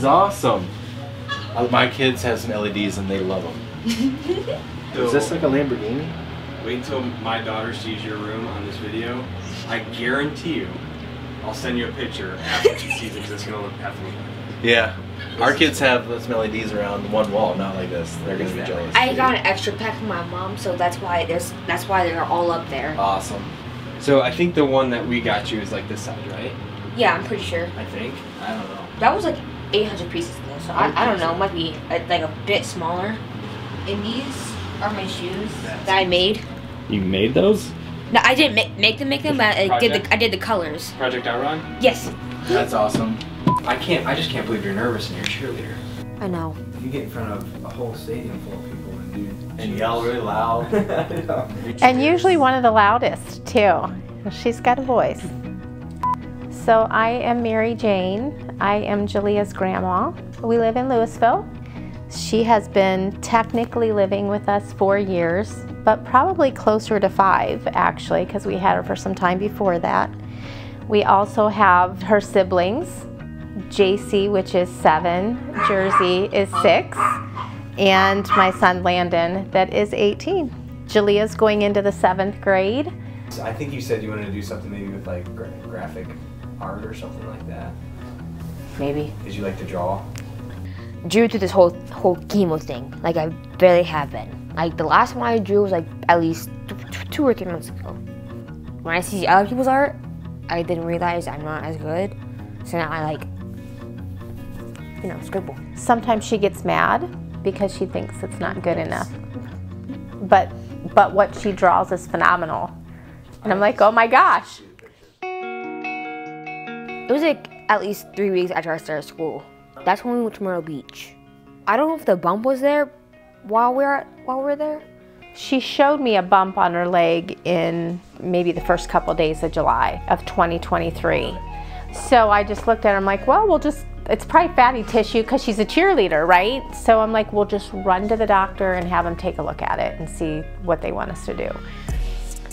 awesome. My kids have some LEDs and they love them. Is this like a Lamborghini? Wait until my daughter sees your room on this video. I guarantee you, I'll send you a picture after she sees it because it's going to look absolutely like it. Yeah. Our kids have some LEDs around one wall, not like this. They're going to be jealous. I got an extra pack from my mom, so that's why they're all up there. Awesome. So I think the one that we got you is like this size, right? Yeah, I'm pretty sure. I think. I don't know. That was like 800 pieces though, so I don't know. It might be like a bit smaller. And these are my shoes that I made. You made those? No, I didn't make them, but I did the colors. Project Outrun? Yes. That's awesome. I just can't believe you're nervous and you're a cheerleader. I know. You get in front of a whole stadium full of people And yell really loud. And usually one of the loudest too. She's got a voice. So I am Mary Jane. I am Jalea's grandma. We live in Louisville. She has been technically living with us 4 years, but probably closer to 5 actually, because we had her for some time before that. We also have her siblings, JC, which is 7, Jersey is 6, and my son Landon, that is 18. Jalea's going into the 7th grade. So I think you said you wanted to do something maybe with like graphic art or something like that. Maybe. Did you like to draw? Drew through this whole chemo thing. Like I barely have been. Like the last one I drew was like at least 2 or 3 months ago. When I see other people's art, I didn't realize I'm not as good. So now I like, you know, scribble. Sometimes she gets mad because she thinks it's not good enough. But what she draws is phenomenal. And I'm like, oh my gosh. It was like at least 3 weeks after I started school. That's when we went to Myrtle Beach. I don't know if the bump was there while we were there. She showed me a bump on her leg in maybe the first couple days of July of 2023. So I just looked at her, I'm like, well, it's probably fatty tissue because she's a cheerleader, right? So I'm like, we'll just run to the doctor and have them take a look at it and see what they want us to do.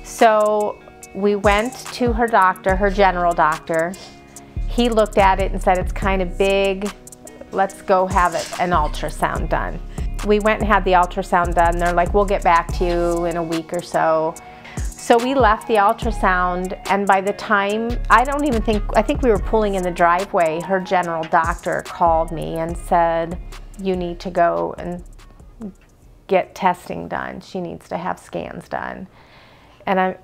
So we went to her doctor, her general doctor. He looked at it and said, it's kind of big. Let's go have an ultrasound done. We went and had the ultrasound done. They're like, we'll get back to you in a week or so. So we left the ultrasound, and by the time, I think we were pulling in the driveway, her general doctor called me and said, you need to go and get testing done. She needs to have scans done. And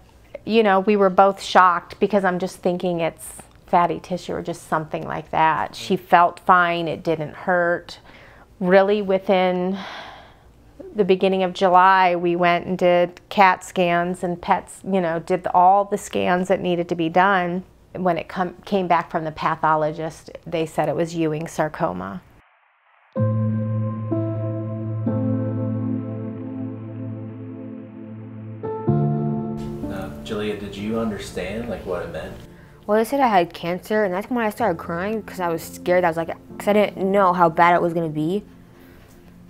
we were both shocked because I'm just thinking it's fatty tissue or just something like that. She felt fine, it didn't hurt. Really within the beginning of July, we went and did CAT scans and PETs, did all the scans that needed to be done. When it came back from the pathologist, they said it was Ewing sarcoma. Jalea, did you understand what it meant? Well, they said I had cancer, and that's when I started crying because I was scared. Because I didn't know how bad it was going to be.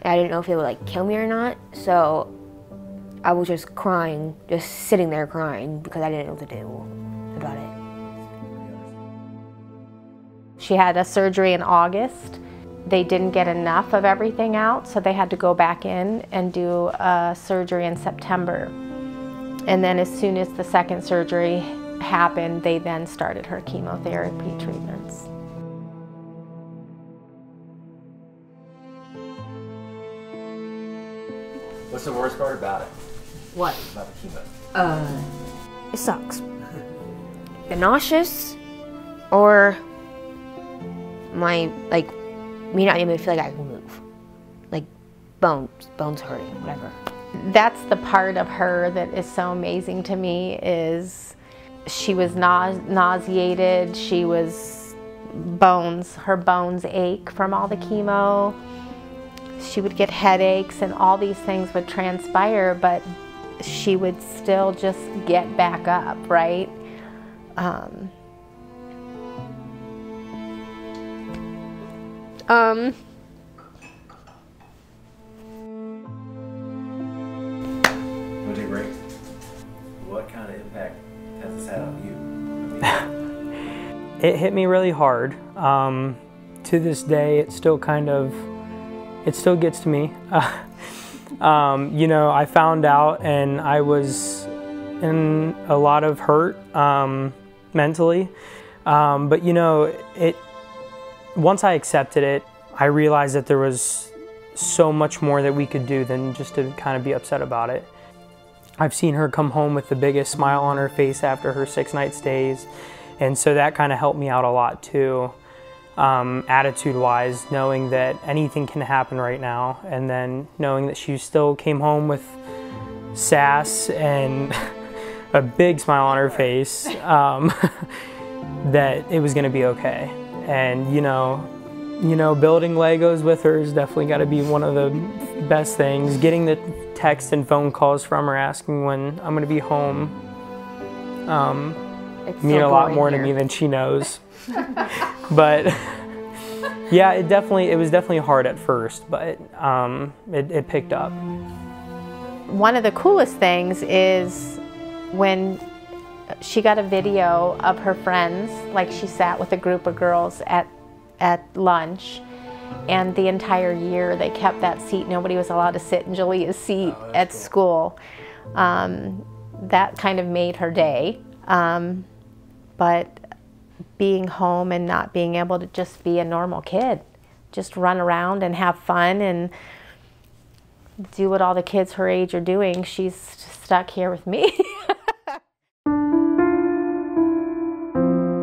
I didn't know if it would kill me or not. So I was just crying, just sitting there crying because I didn't know what to do about it. She had a surgery in August. They didn't get enough of everything out, so they had to go back in and do a surgery in September. And then as soon as the second surgery happened, they then started her chemotherapy treatments. What's the worst part about it? What? About the chemo? It sucks. The nauseous, or me not able to feel like I can move. Bones hurting, whatever. That's the part of her that is so amazing to me is she was nauseated, she was her bones ache from all the chemo. She would get headaches and all these things would transpire, but she would still just get back up, right? Would it break? What kind of impact has this had on you? It hit me really hard. To to this day, it still gets to me. You know, I found out and I was in a lot of hurt mentally, but you know, once I accepted it, I realized that there was so much more that we could do than just to kind of be upset about it. I've seen her come home with the biggest smile on her face after her 6-night stays, and so that kind of helped me out a lot too, attitude-wise, knowing that anything can happen right now, and then knowing that she still came home with sass and a big smile on her face, that it was going to be okay. And you know, building Legos with her has definitely got to be one of the best things. Getting the text and phone calls from her asking when I'm going to be home mean a lot more to me than she knows. But yeah, it was definitely hard at first, but it picked up. One of the coolest things is when she got a video of her friends, like she sat with a group of girls at lunch, and the entire year they kept that seat. Nobody was allowed to sit in Julia's seat at school. That kind of made her day. But being home and not being able to just be a normal kid, just run around and have fun and do what all the kids her age are doing, she's stuck here with me.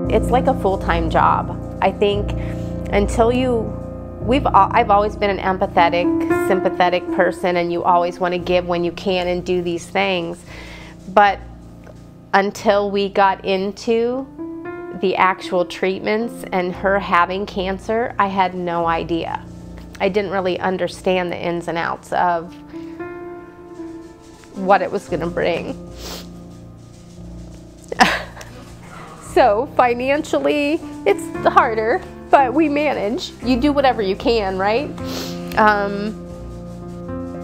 It's like a full-time job. I think until I've always been an empathetic, sympathetic person, and you always want to give when you can and do these things. But until we got into the actual treatments and her having cancer, I had no idea. I didn't really understand the ins and outs of what it was going to bring. So financially, it's harder, but we manage. You do whatever you can, right?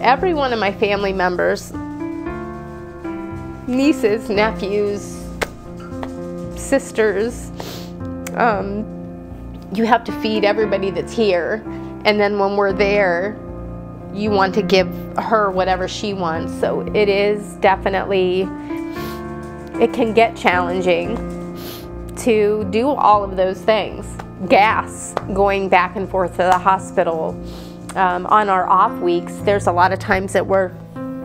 Every one of my family members, nieces, nephews, sisters, you have to feed everybody that's here, and then when we're there, you want to give her whatever she wants. So it is definitely, it can get challenging to do all of those things. Gas, going back and forth to the hospital. On our off weeks, there's a lot of times that we're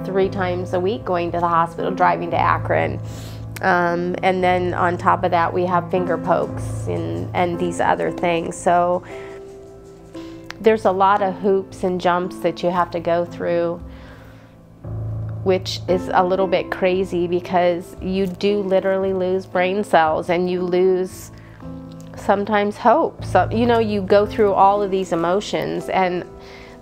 3 times a week going to the hospital, driving to Akron. And then on top of that, we have finger pokes and these other things. So there's a lot of hoops and jumps that you have to go through, which is a little bit crazy because you do literally lose brain cells and you lose sometimes hope. So, you know, you go through all of these emotions, and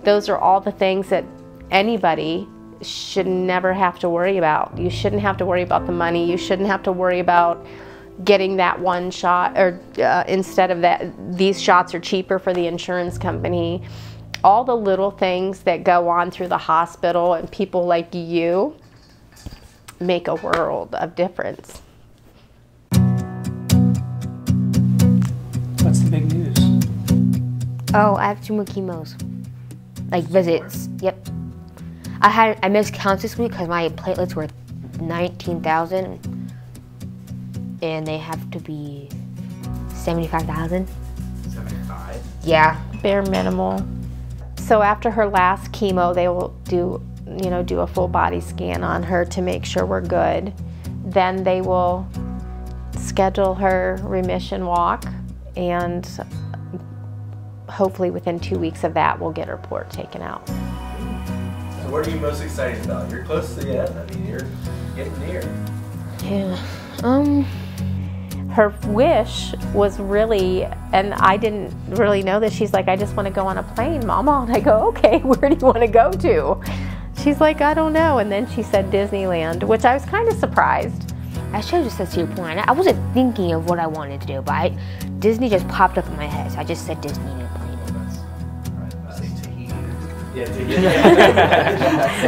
those are all the things that anybody should never have to worry about. You shouldn't have to worry about the money. You shouldn't have to worry about getting that one shot, or instead of that, these shots are cheaper for the insurance company. All the little things that go on through the hospital and people like you make a world of difference. What's the big news? Oh, I have 2 more chemos. Like visits. Yep. I missed counts this week because my platelets were 19,000, and they have to be 75,000. 75? Yeah. Bare minimal. So after her last chemo, they will do a full body scan on her to make sure we're good. Then they will schedule her remission walk, and hopefully within 2 weeks of that, we'll get her port taken out. So what are you most excited about? You're close to the end. I mean, you're getting near. Yeah. Her wish was really, and I didn't really know this, she's like, I just want to go on a plane, Mama. And I go, okay, where do you want to go to? She's like, I don't know. And then she said Disneyland, which I was kind of surprised. I should have just said Cedar Point. I wasn't thinking of what I wanted to do, but Disney just popped up in my head, so I just said Disney and plane. Yeah,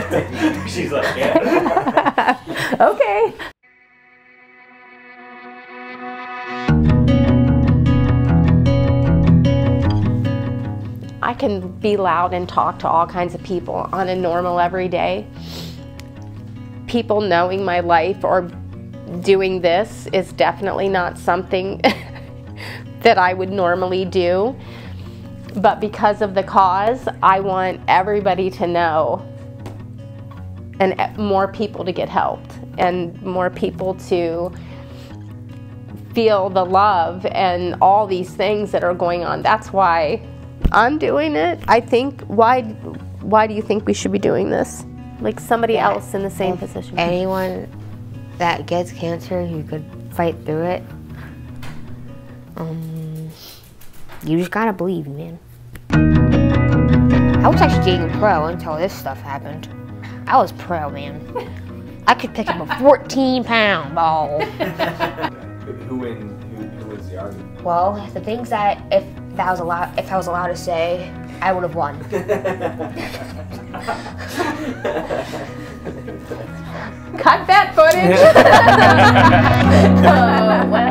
Tahiti. She's like, yeah. Okay. can be loud and talk to all kinds of people on a normal everyday. People knowing my life or doing this is definitely not something that I would normally do. But because of the cause, I want everybody to know and more people to get helped and more people to feel the love and all these things that are going on. That's why I'm doing it. I think, why do you think we should be doing this? Like somebody else in the same position. Anyone that gets cancer who could fight through it, you just gotta believe, man. I was actually dating pro until this stuff happened. I was pro, man. I could pick up a 14-pound ball. Who wins the argument? Well, the things that if I was allowed to say, I would have won. Cut that footage. Oh, well.